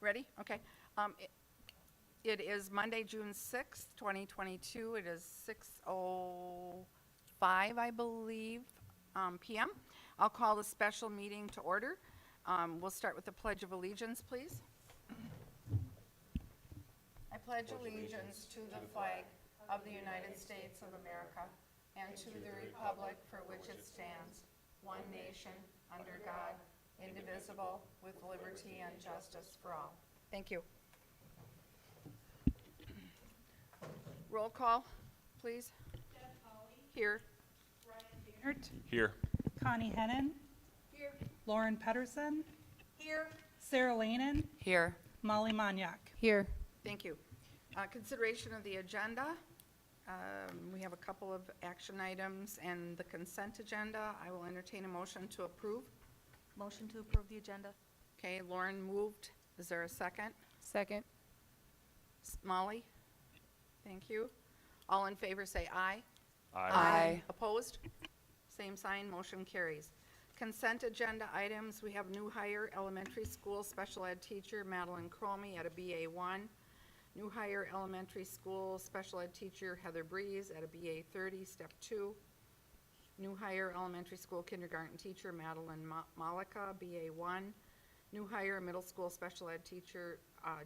Ready? Okay. It is Monday, June 6th, 2022. It is 6:05, I believe, p.m. I'll call the special meeting to order. We'll start with the Pledge of Allegiance, please. I pledge allegiance to the flag of the United States of America and to the republic for which it stands, one nation, under God, indivisible, with liberty and justice for all. Thank you. Roll call, please. Deb Holly. Here. Ryan Bainert. Here. Connie Hennon. Here. Lauren Pedersen. Here. Sarah Lanen. Here. Molly Maniak. Here. Thank you. Consideration of the agenda. We have a couple of action items and the consent agenda. I will entertain a motion to approve. Motion to approve the agenda. Okay, Lauren moved. Is there a second? Second. Molly? Thank you. All in favor say aye. Aye. Opposed? Same sign, motion carries. Consent agenda items, we have new hire elementary school special ed teacher Madeline Cromie at a BA1. New hire elementary school special ed teacher Heather Breeze at a BA 30, step 2. New hire elementary school kindergarten teacher Madeline Malika, BA 1. New hire middle school special ed teacher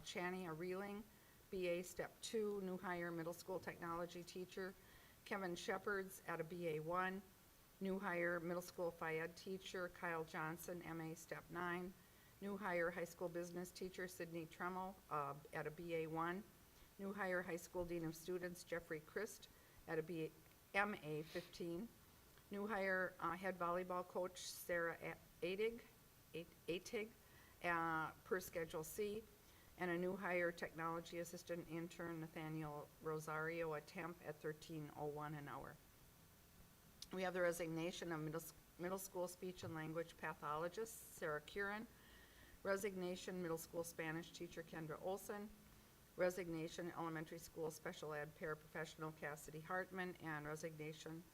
Chania Reeling, BA step 2. New hire middle school technology teacher Kevin Shepherds at a BA 1. New hire middle school Phy Ed teacher Kyle Johnson, MA step 9. New hire high school business teacher Sydney Tremmel at a BA 1. New hire high school dean of students Jeffrey Christ at a MA 15. New hire head volleyball coach Sarah Atig per Schedule C. And a new hire technology assistant intern Nathaniel Rosario, a temp at $13.01 an hour. We have the resignation of middle school speech and language pathologist Sarah Curran. Resignation middle school Spanish teacher Kendra Olson. Resignation elementary school special ed paraprofessional Cassidy Hartman. And resignation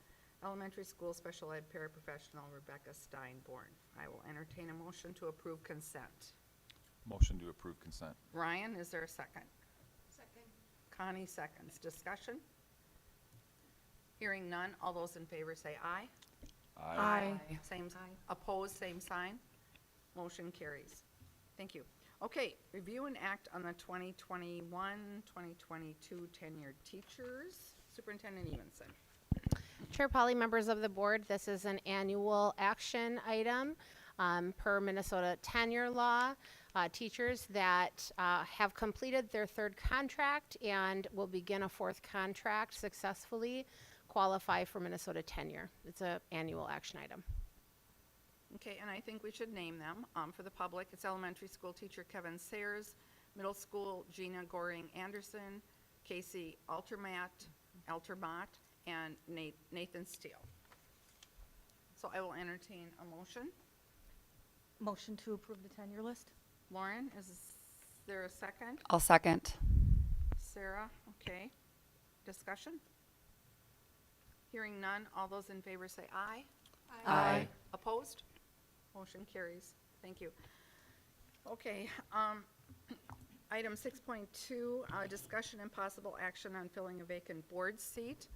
elementary school special ed paraprofessional Rebecca Steinborn. I will entertain a motion to approve consent. Motion to approve consent. Ryan, is there a second? Second. Connie seconds. Discussion? Hearing none. All those in favor say aye. Aye. Same sign. Opposed, same sign. Motion carries. Thank you. Okay, review and act on the 2021-2022 tenured teachers. Superintendent Evenson. Chair Polly, members of the board, this is an annual action item per Minnesota tenure law. Teachers that have completed their third contract and will begin a fourth contract successfully qualify for Minnesota tenure. It's an annual action item. Okay, and I think we should name them for the public. It's elementary school teacher Kevin Sayers, middle school Gina Goring Anderson, Casey Altermat, and Nathan Steele. So I will entertain a motion. Motion to approve the tenure list? Lauren, is there a second? I'll second. Sarah, okay. Discussion? Hearing none, all those in favor say aye. Aye. Opposed? Motion carries. Thank you. Okay, item 6.2, discussion and possible action on filling a vacant board seat.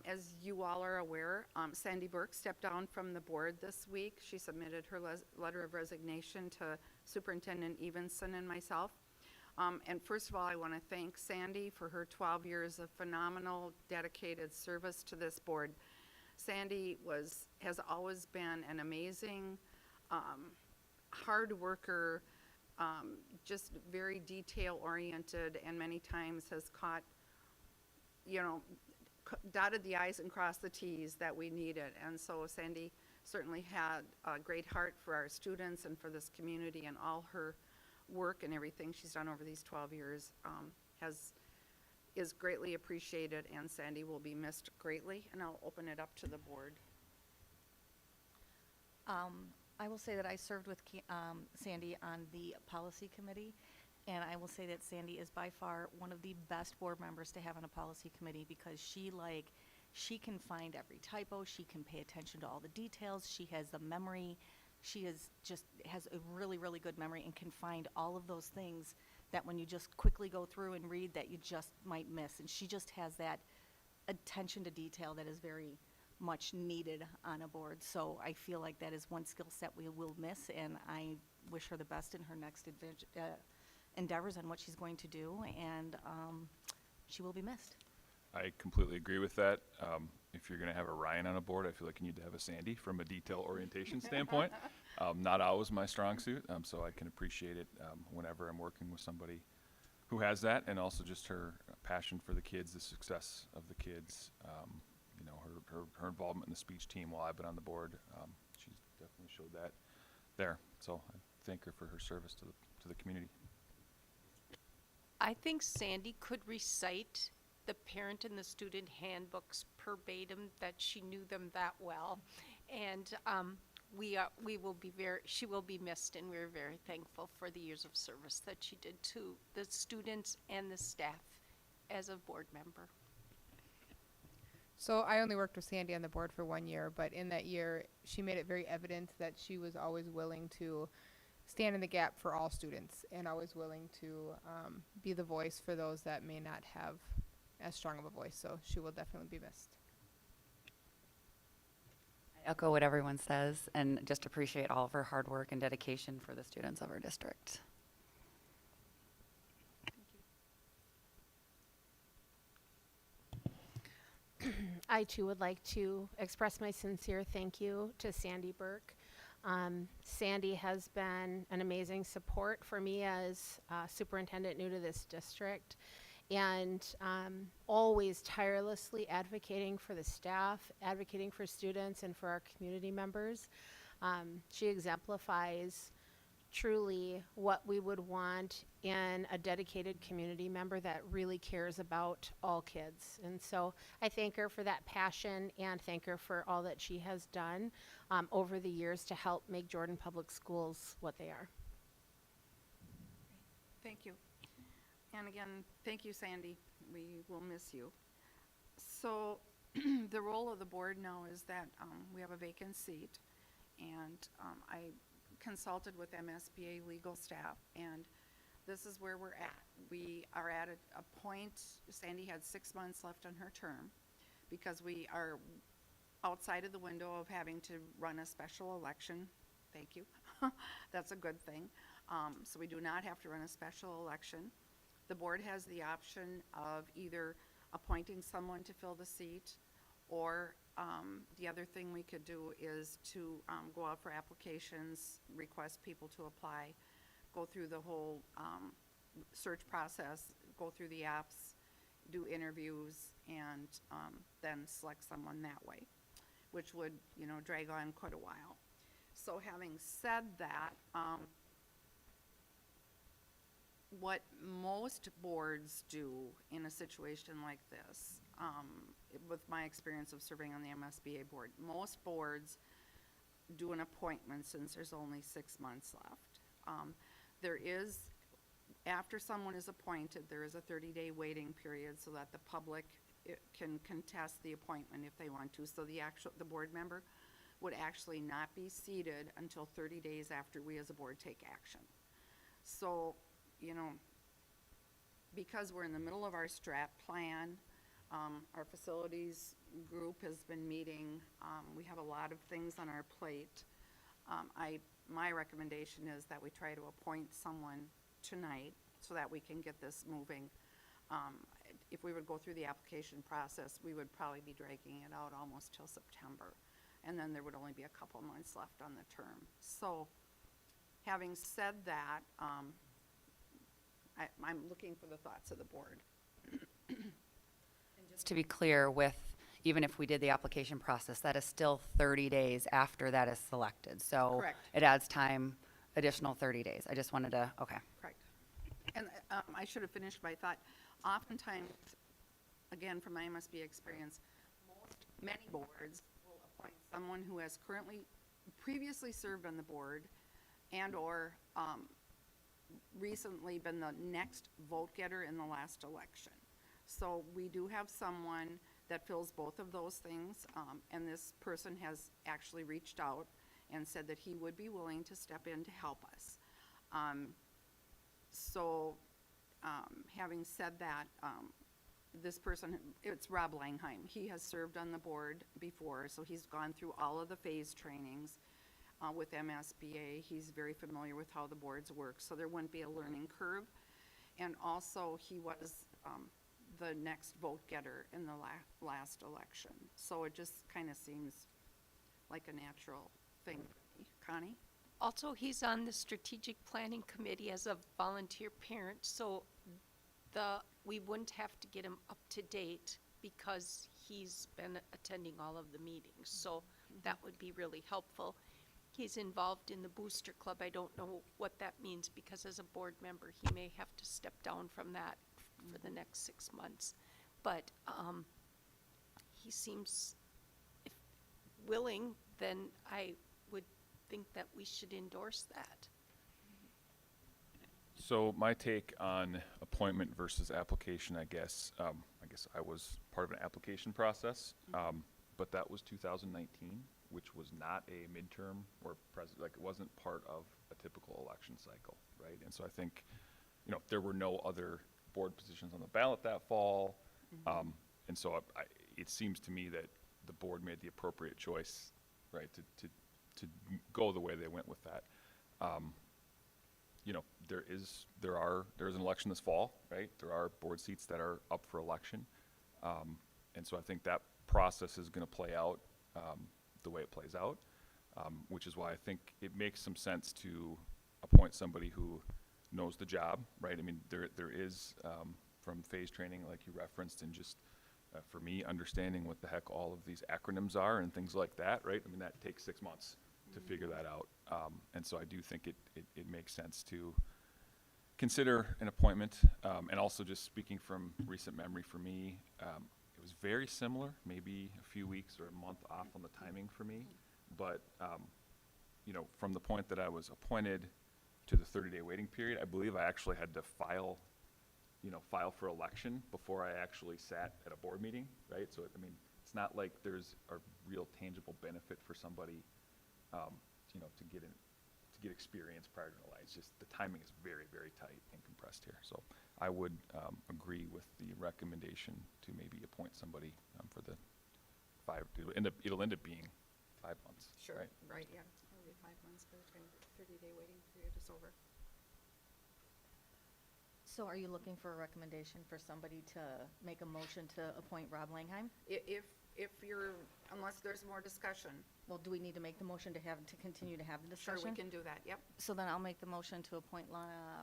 As you all are aware, Sandy Burke stepped down from the board this week. She submitted her letter of resignation to Superintendent Evenson and myself. And first of all, I want to thank Sandy for her 12 years of phenomenal, dedicated service to this board. Sandy has always been an amazing, hard worker, just very detail-oriented, and many times has caught, dotted the I's and crossed the T's that we needed. And so Sandy certainly had a great heart for our students and for this community, and all her work and everything she's done over these 12 years is greatly appreciated, and Sandy will be missed greatly. And I'll open it up to the board. I will say that I served with Sandy on the policy committee, and I will say that Sandy is by far one of the best board members to have on a policy committee, because she can find every typo, she can pay attention to all the details, she has the memory she is just has a really, really good memory and can find all of those things that when you just quickly go through and read that you just might miss. And she just has that attention to detail that is very much needed on a board. So I feel like that is one skill set we will miss, and I wish her the best in her next endeavors on what she's going to do, and she will be missed. I completely agree with that. If you're going to have a Ryan on a board, I feel like you need to have a Sandy from a detail orientation standpoint. Not always my strong suit, so I can appreciate it whenever I'm working with somebody who has that, and also just her passion for the kids, the success of the kids. You know, her involvement in the speech team while I've been on the board, she's definitely showed that there. So I thank her for her service to the community. I think Sandy could recite the parent and the student handbooks verbatim, that she knew them that well. And she will be missed, and we're very thankful for the years of service that she did to the students and the staff as a board member. So I only worked with Sandy on the board for 1 year, but in that year, she made it very evident that she was always willing to stand in the gap for all students and always willing to be the voice for those that may not have as strong of a voice. So she will definitely be missed. I echo what everyone says and just appreciate all of her hard work and dedication for the students of our district. I too would like to express my sincere thank you to Sandy Burke. Sandy has been an amazing support for me as superintendent new to this district, and always tirelessly advocating for the staff, advocating for students and for our community members. She exemplifies truly what we would want in a dedicated community member that really cares about all kids. And so I thank her for that passion and thank her for all that she has done over the years to help make Jordan Public Schools what they are. Thank you. And again, thank you, Sandy. We will miss you. So the role of the board now is that we have a vacant seat, and I consulted with MSBA legal staff, and this is where we're at. We are at a point, Sandy had 6 months left on her term because we are outside of the window of having to run a special election. Thank you. That's a good thing. So we do not have to run a special election. The board has the option of either appointing someone to fill the seat, or the other thing we could do is to go out for applications, request people to apply, go through the whole search process, go through the apps, do interviews, and then select someone that way, which would, you know, drag on quite a while. So having said that, what most boards do in a situation like this, with my experience of serving on the MSBA board, most boards do an appointment since there's only 6 months left. There is, after someone is appointed, there is a 30-day waiting period so that the public can contest the appointment if they want to. So the board member would actually not be seated until 30 days after we as a board take action. So, you know, because we're in the middle of our strat plan, our facilities group has been meeting. We have a lot of things on our plate. My recommendation is that we try to appoint someone tonight so that we can get this moving. If we would go through the application process, we would probably be dragging it out almost till September. And then there would only be a couple months left on the term. So having said that, I'm looking for the thoughts of the board. Just to be clear, even if we did the application process, that is still 30 days after that is selected. So Correct. it adds time, additional 30 days. I just wanted to, okay. Correct. And I should have finished my thought. Oftentimes, again, from my MSB experience, many boards will appoint someone who has previously served on the board and or recently been the next vote getter in the last election. So we do have someone that fills both of those things, and this person has actually reached out and said that he would be willing to step in to help us. So, having said that, this person, it's Rob Langheim. He has served on the board before, so he's gone through all of the phase trainings with MSBA. He's very familiar with how the boards work, so there wouldn't be a learning curve. And also, he was the next vote getter in the last election. So it just kind of seems like a natural thing for me. Connie? Also, he's on the strategic planning committee as a volunteer parent, so we wouldn't have to get him up to date because he's been attending all of the meetings, so that would be really helpful. He's involved in the Booster Club. I don't know what that means because as a board member, he may have to step down from that for the next 6 months. But he seems, if willing, then I would think that we should endorse that. So my take on appointment versus application, I guess I was part of an application process, but that was 2019, which was not a midterm or like it wasn't part of a typical election cycle, right? And so I think, there were no other board positions on the ballot that fall, and so it seems to me that the board made the appropriate choice, right, to go the way they went with that. There is an election this fall, right? There are board seats that are up for election. And so I think that process is going to play out the way it plays out, which is why I think it makes some sense to appoint somebody who knows the job, right? I mean, there is, from phase training, like you referenced, and just for me, understanding what the heck all of these acronyms are and things like that, right? I mean, that takes 6 months to figure that out. And so I do think it makes sense to consider an appointment. And also just speaking from recent memory for me, it was very similar, maybe a few weeks or a month off on the timing for me. But, from the point that I was appointed to the 30-day waiting period, I believe I actually had to file for election before I actually sat at a board meeting, right? So, I mean, it's not like there's a real tangible benefit for somebody to get experience prior to an It's just the timing is very, very tight and compressed here. So I would agree with the recommendation to maybe appoint somebody for the it'll end up being 5 months. Sure, Right? right, yeah. It'll be 5 months by the time the 30-day waiting period is over. So are you looking for a recommendation for somebody to make a motion to appoint Rob Langheim? If you're, unless there's more discussion. Well, do we need to make the motion to continue to have the Sure, discussion? we can do that, yep. So then I'll make the motion to appoint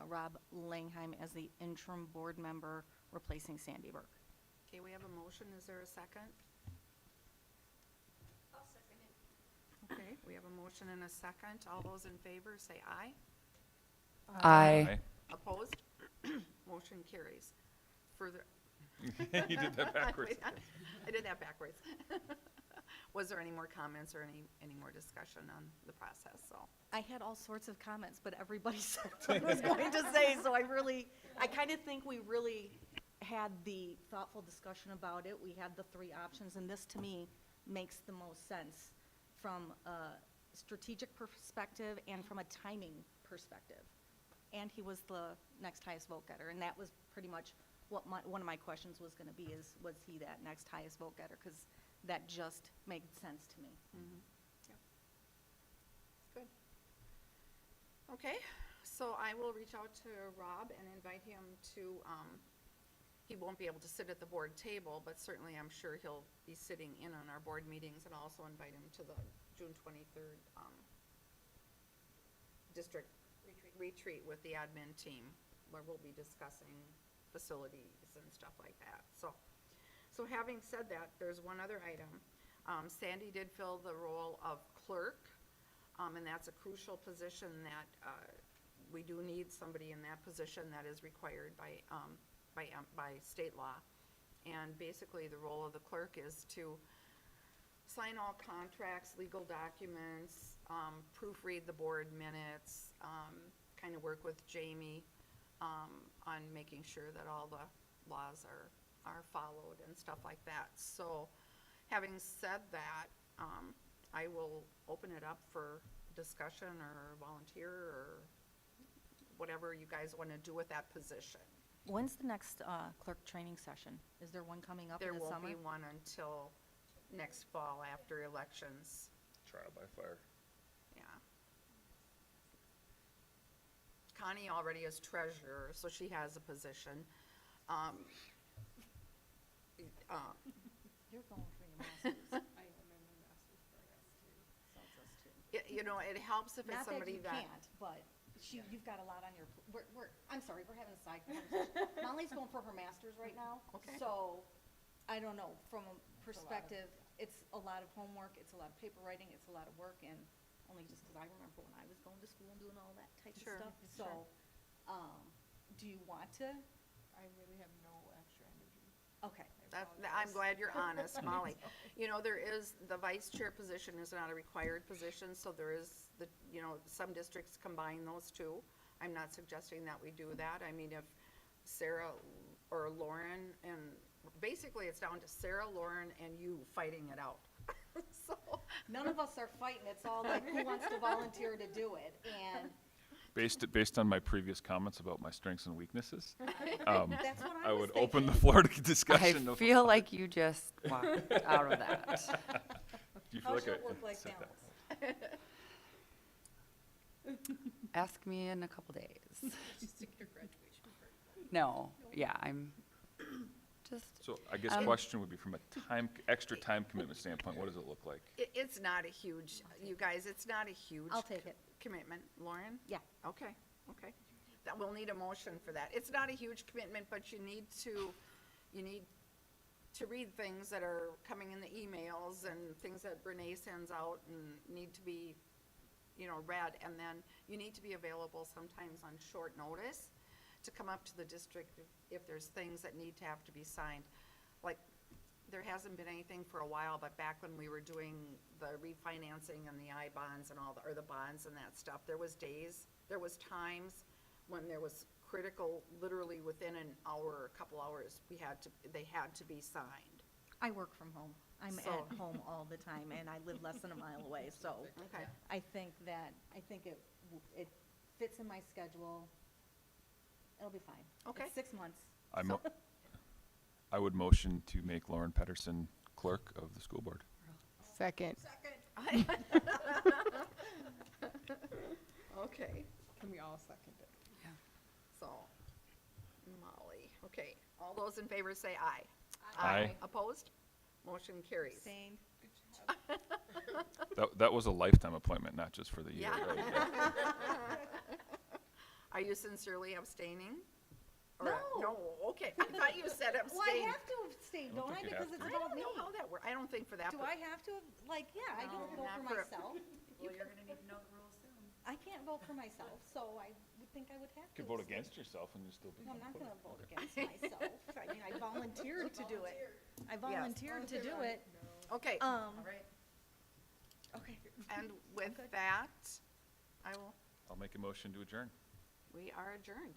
Rob Langheim as the interim board member replacing Sandy Burke. Okay, we have a motion. Is there a second? I'll second it. Okay, we have a motion and a second. All those in favor, say aye. Aye. Opposed? Motion carries. Further. You did that backwards. I did that backwards. Was there any more comments or any more discussion on the process? So, I had all sorts of comments, but everybody said what I was going to say, so I kind of think we really had the thoughtful discussion about it. We had the 3 options, and this to me makes the most sense from a strategic perspective and from a timing perspective. And he was the next highest vote getter, and that was pretty much what one of my questions was going to be is, was he that next highest vote getter? Because that just made sense to me. yep. Good. Okay, so I will reach out to Rob and invite him to, he won't be able to sit at the board table, but certainly I'm sure he'll be sitting in on our board meetings, and I'll also invite him to the June 23rd district retreat with the admin team, where we'll be discussing facilities and stuff like that. So having said that, there's one other item. Sandy did fill the role of clerk, and that's a crucial position that we do need somebody in that position that is required by state law. And basically, the role of the clerk is to sign all contracts, legal documents, proofread the board minutes, kind of work with Jamie on making sure that all the laws are followed and stuff like that. So having said that, I will open it up for discussion or volunteer or whatever you guys want to do with that position. When's the next clerk training session? Is there one coming up in There the won't summer? be one until next fall after elections. Trial by fire. Yeah. Connie already is treasurer, so she has a position. You're going for your master's. You know, it helps if it's Not that somebody you that. can't, but you've got a lot on your, I'm sorry, we're having a side conversation. Molly's going for her master's right now. Okay. So, I don't know, from a perspective, it's a lot of homework, it's a lot of paper writing, it's a lot of work, and only just because I remember when I was going to school and doing all that type of Sure, stuff. sure. So, do you want to? I really have no extra energy. Okay. I'm glad you're honest, Molly. You know, there is, the vice chair position is not a required position, so there is the, you know, some districts combine those two. I'm not suggesting that we do that. I mean, if Sarah or Lauren, and basically it's down to Sarah, Lauren, and you fighting it out. So, None of us are fighting, it's all like, who wants to volunteer to do it? And Based on my previous comments about my strengths and weaknesses, that's what I I was would open the thinking. floor to I discussion. of- feel like you just walked out of that. Do you feel How's like your I work-life said that? balance? Ask me in a couple days. No, yeah, I'm just, So I guess Um, question would be from a extra time commitment standpoint, what does it look like? it's not a huge, you guys, it's not a huge. I'll take it. Commitment. Lauren? Yeah. Okay, okay. That, we'll need a motion for that. It's not a huge commitment, but you need to read things that are coming in the emails and things that Renee sends out and need to be, you know, read. And then you need to be available sometimes on short notice to come up to the district if there's things that need to have to be signed. Like, there hasn't been anything for a while, but back when we were doing the refinancing and the I-bonds and all, or the bonds and that stuff, there was days, there was times when there was critical, literally within an hour, or a couple hours, they had to be signed. I work from home. I'm So- at home all the time, and I live less than a mile away, so Okay. I think it fits in my schedule. It'll be fine. Okay. It's 6 months. I would motion to make Lauren Pedersen clerk of the school board. Second. Okay, Can we all second it? so, Molly, okay. All those in favor say aye. Aye. Opposed? Motion carries. Same. That was a lifetime appointment, not just for the year, Yeah. right? Yeah. Are you sincerely abstaining? Or- No. No, okay. I thought you said abstain. Well, I have to abstain, don't don't I? think you Because have it's to. I about don't me. know how that works. I don't think for that. Do but- I have to, like, yeah, I No, can vote not for for- myself. Well, you're gonna need to know the rules soon. I can't vote for myself, so I would think I would have to. You could vote abstain. against yourself and you still be. No, I'm not gonna vote against myself. I mean, I volunteered to do it. I volunteered to do it. Okay, All right. Okay. and with that, I'll make a motion to adjourn. we are adjourned.